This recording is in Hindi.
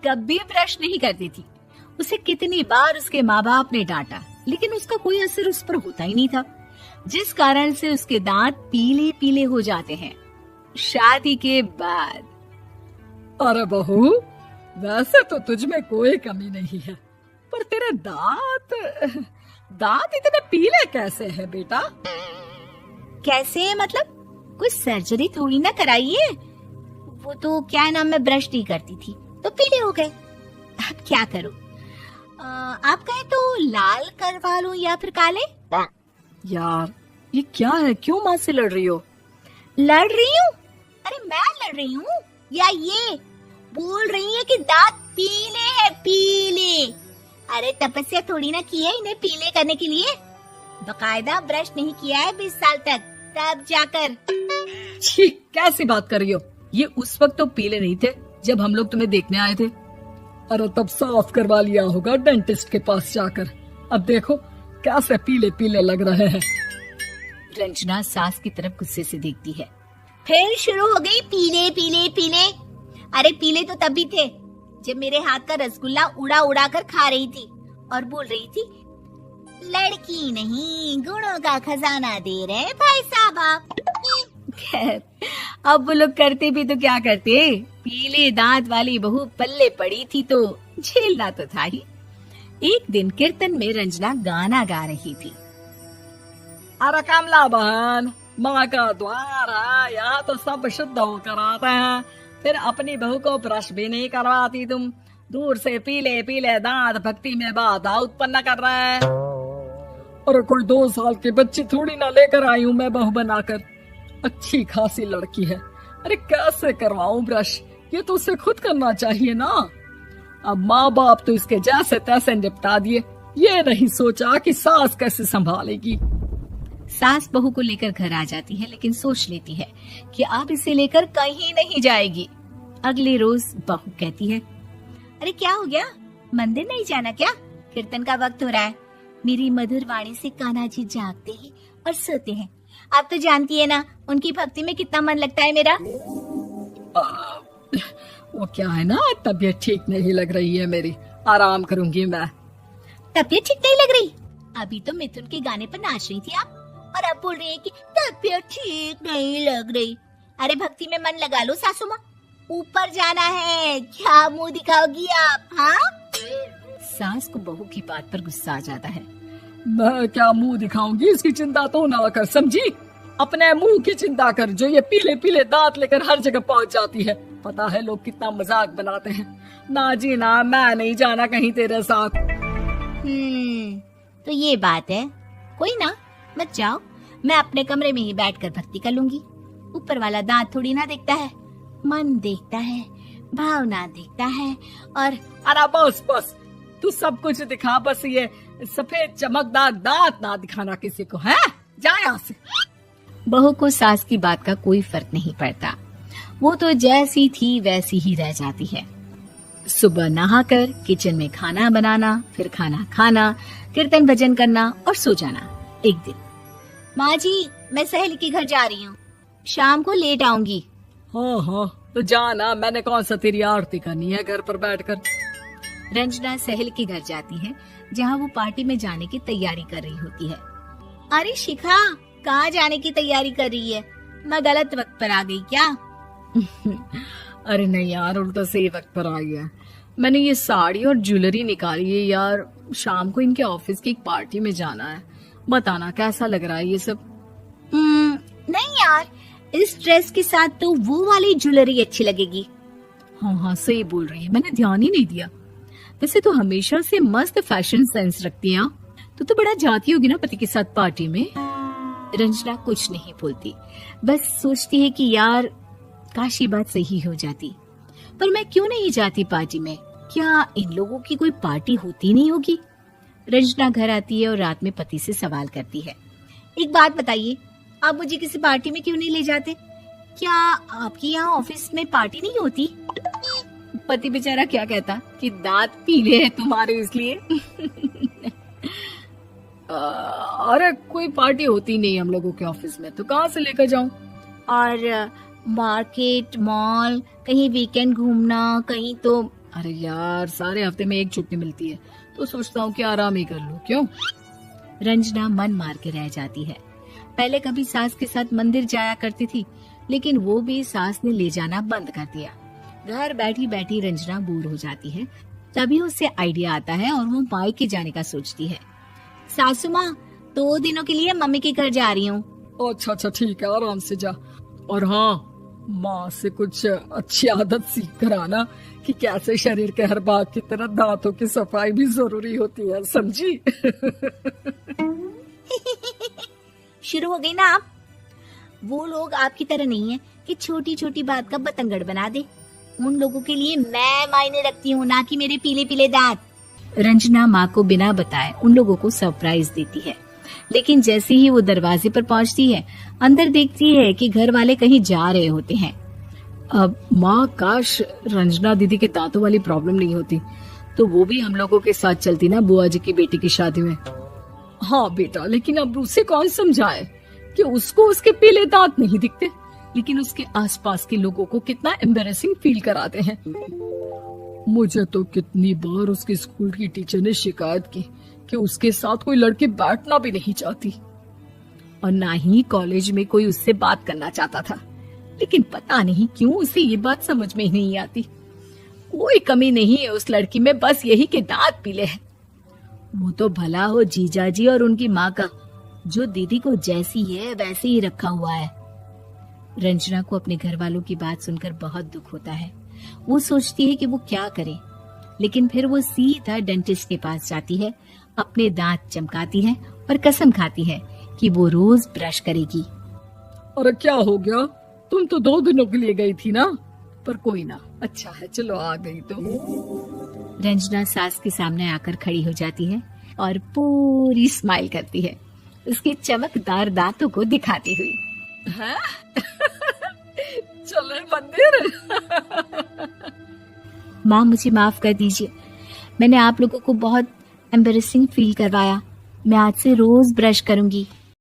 कभी ब्रश नहीं करती थी। उसे कितनी बार उसके माँ बाप ने डांटा, लेकिन उसका कोई असर उस पर होता ही नहीं था, जिस कारण से उसके दांत पीले पीले हो जाते हैं। शादी के बाद। अरे बहू, वैसे तो तुझ में कोई कमी नहीं है, पर तेरे दांत इतने पीले कैसे है बेटा? कैसे मतलब? कोई सर्जरी थोड़ी ना कराइए। वो तो क्या नाम, मैं ब्रश नहीं करती थी तो पीले हो गए। अब क्या करूं? आप कहें तो लाल करवा लूं या फिर काले? यार ये क्या है, क्यों माँ से लड़ रही हो? लड़ रही हूँ? अरे मैं लड़ रही हूँ या ये बोल रही है कि दांत पीले है, पीले। अरे तपस्या थोड़ी ना की है इन्हें पीले करने के लिए। बकायदा ब्रश नहीं किया है 20 साल तक, तब जाकर। छी, कैसी बात कर रही हो? ये उस वक्त तो पीले नहीं थे जब हम लोग तुम्हें देखने आए थे। अरे तब साफ करवा लिया होगा डेंटिस्ट के पास जाकर। अब देखो कैसे पीले पीले लग रहे हैं। रंजना सास की तरफ गुस्से से देखती है। फिर शुरू हो गई पीले पीले पीले। अरे पीले तो तब भी थे जब मेरे हाथ का रसगुल्ला उड़ा उड़ा कर खा रही थी और बोल रही थी, लड़की नहीं गुणों का खजाना दे रहे भाई साहब आप। खैर, अब वो लोग करते भी तो क्या करते, पीले दांत वाली बहू पल्ले पड़ी थी तो झेलना तो था ही। एक दिन कीर्तन में रंजना गाना गा रही थी। अरे कमला बहन, माँ का द्वार है, यहाँ तो सब शुद्ध होकर आते हैं, फिर अपनी बहू को ब्रश भी नहीं करवाती तुम। दूर से पीले पीले दांत भक्ति में बाधा उत्पन्न कर रहे हैं। अरे कोई 2 साल की बच्ची थोड़ी ना लेकर आई हूँ मैं बहू बनाकर। अच्छी खासी लड़की है, अरे कैसे करवाऊं ब्रश? ये तो उसे खुद करना चाहिए ना। अब माँ बाप तो इसके जैसे तैसे निपटा दिए, ये नहीं सोचा कि सास कैसे संभालेगी। सास बहू को लेकर घर आ जाती है, लेकिन सोच लेती है कि अब इसे लेकर कहीं नहीं जाएगी। अगले रोज बहू कहती है, अरे क्या हो गया, मंदिर नहीं जाना क्या? कीर्तन का वक्त हो रहा है। मेरी मधुर वाणी से कान्हा जी जागते हैं और सोते हैं। आप तो जानती है ना उनकी भक्ति में कितना मन लगता है मेरा। वो क्या है ना, तबीयत ठीक नहीं लग रही है मेरी, आराम करूंगी मैं। तबीयत ठीक नहीं लग रही? अभी तो मिथुन के गाने पर नाच रही थी आप, और अब बोल रही है कि तबीयत ठीक नहीं लग रही। अरे भक्ति में मन लगा लो सासू माँ, ऊपर जाना है, क्या मुंह दिखाओगी आप? हाँ? सास को बहू की बात पर गुस्सा आ जाता है। मैं क्या मुंह दिखाऊंगी, इसकी चिंता तो ना कर, समझी? अपने मुंह की चिंता कर, जो ये पीले पीले दांत लेकर हर जगह पहुंच जाती है। पता है लोग कितना मजाक बनाते हैं। ना जी ना, मैं नहीं जाना कहीं तेरे साथ। तो ये बात है। कोई ना, मत जाओ, मैं अपने कमरे में ही बैठकर भक्ति कर लूंगी। ऊपर वाला दांत थोड़ी ना देखता है, मन देखता है, भावना देखता है। और अरे बस बस, तू सब कुछ दिखा, बस ये सफेद चमकदार दांत ना दिखाना किसी को, है? जा यहाँ से। बहू को सास की बात का कोई फर्क नहीं पड़ता, वो तो जैसी थी वैसी ही रह जाती है। सुबह नहाकर किचन में खाना बनाना, फिर खाना खाना, कीर्तन भजन करना और सो जाना। एक दिन, माँ जी मैं सहेली के घर जा रही हूँ, शाम को लेट आऊंगी। हाँ हाँ तो जाना, मैंने कौन सा तेरी आरती करनी है घर पर बैठकर। रंजना सहेली के घर जाती है, जहाँ वो पार्टी में जाने की तैयारी कर रही होती है। अरे शिखा, कहाँ जाने की तैयारी कर रही है? मैं गलत वक्त पर आ गई क्या? अरे नहीं यार, उल्टा सही वक्त पर आ गया। मैंने ये साड़ी और ज्वेलरी निकाली है यार, शाम को इनके ऑफिस की एक पार्टी में जाना है। बताना कैसा लग रहा है ये सब? नहीं यार, इस ड्रेस के साथ तो वो वाली ज्वेलरी अच्छी लगेगी। हाँ हाँ सही बोल रही है, मैंने ध्यान ही नहीं दिया। वैसे तो हमेशा से मस्त फैशन सेंस रखती है। तो बड़ा जाती होगी ना पति के साथ पार्टी में। रंजना कुछ नहीं बोलती, बस सोचती है कि यार काश ये बात सही हो जाती, पर मैं क्यों नहीं जाती पार्टी में? क्या इन लोगों की कोई पार्टी होती नहीं होगी? रंजना घर आती है और रात में पति से सवाल करती है, एक बात बताइए, आप मुझे किसी पार्टी में क्यों नहीं ले जाते? क्या आपके यहाँ ऑफिस में पार्टी नहीं होती? पति बेचारा क्या कहता कि दांत पीले हैं तुम्हारे इसलिए। अरे कोई पार्टी होती नहीं हम लोगों के ऑफिस में, तो कहाँ से लेकर जाऊं? और मार्केट, मॉल, कहीं वीकेंड घूमना, कहीं तो अरे यार, सारे हफ्ते में एक छुट्टी मिलती है तो सोचता हूँ कि आराम ही कर लूं। क्यों? रंजना मन मार के रह जाती है। पहले कभी सास के साथ मंदिर जाया करती थी, लेकिन वो भी सास ने ले जाना बंद कर दिया। घर बैठी बैठी रंजना बोर हो जाती है। तभी उसे आइडिया आता है और वो मायके जाने का सोचती है। सासू माँ, 2 दिनों के लिए मम्मी के घर जा रही हूँ। अच्छा ठीक है, आराम से जा। और हाँ, माँ से कुछ अच्छी आदत सीख कर आना कि कैसे शरीर के हर भाग की तरह दांतों की सफाई भी जरूरी होती है, समझी? शुरू हो गई ना आप। वो लोग आपकी तरह नहीं है कि छोटी छोटी बात का बतंगड़ बना दे। उन लोगों के लिए मैं मायने रखती हूँ, ना कि मेरे पीले पीले दांत। रंजना माँ को बिना बताए उन लोगों को सरप्राइज देती है, लेकिन जैसे ही वो दरवाजे पर पहुंचती है, अंदर देखती है कि घर वाले कहीं जा रहे होते हैं। अब माँ, काश रंजना दीदी के दांतों वाली प्रॉब्लम नहीं होती तो वो भी हम लोगों के साथ चलती ना बुआ जी की बेटी की शादी में। हाँ बेटा, लेकिन अब उसे कौन समझाए कि उसको उसके पीले दांत नहीं दिखते, लेकिन उसके आसपास के लोगों को कितना एम्बैरेसिंग फील कराते हैं। मुझे तो कितनी बार उसके स्कूल की टीचर ने शिकायत की कि उसके साथ कोई लड़की बैठना भी नहीं चाहती, और ना ही कॉलेज में कोई उससे बात करना चाहता था। लेकिन पता नहीं क्यों उसे ये बात समझ में ही नहीं आती। कोई कमी नहीं है उस लड़की में, बस यही कि दांत पीले हैं। वो तो भला हो जीजा जी और उनकी माँ का, जो दीदी को जैसी है वैसे ही रखा हुआ है। रंजना को अपने घर वालों की बात सुनकर बहुत दुख होता है। वो सोचती है कि वो क्या करे, लेकिन फिर वो सीधा डेंटिस्ट के पास जाती है, अपने दांत चमकाती है और कसम खाती है कि वो रोज ब्रश करेगी। अरे क्या हो गया? तुम तो 2 दिनों के लिए गई थी ना। पर कोई ना, अच्छा है, चलो आ गई तो। रंजना सास के सामने आकर खड़ी हो जाती है और पूरी स्माइल करती है, उसके चमकदार दांतों को दिखाती हुई। हैं? चले मंदिर। माँ, मुझे माफ कर दीजिए, मैंने आप लोगों को बहुत एम्बैरेसिंग फील करवाया। मैं आज से रोज ब्रश करूंगी।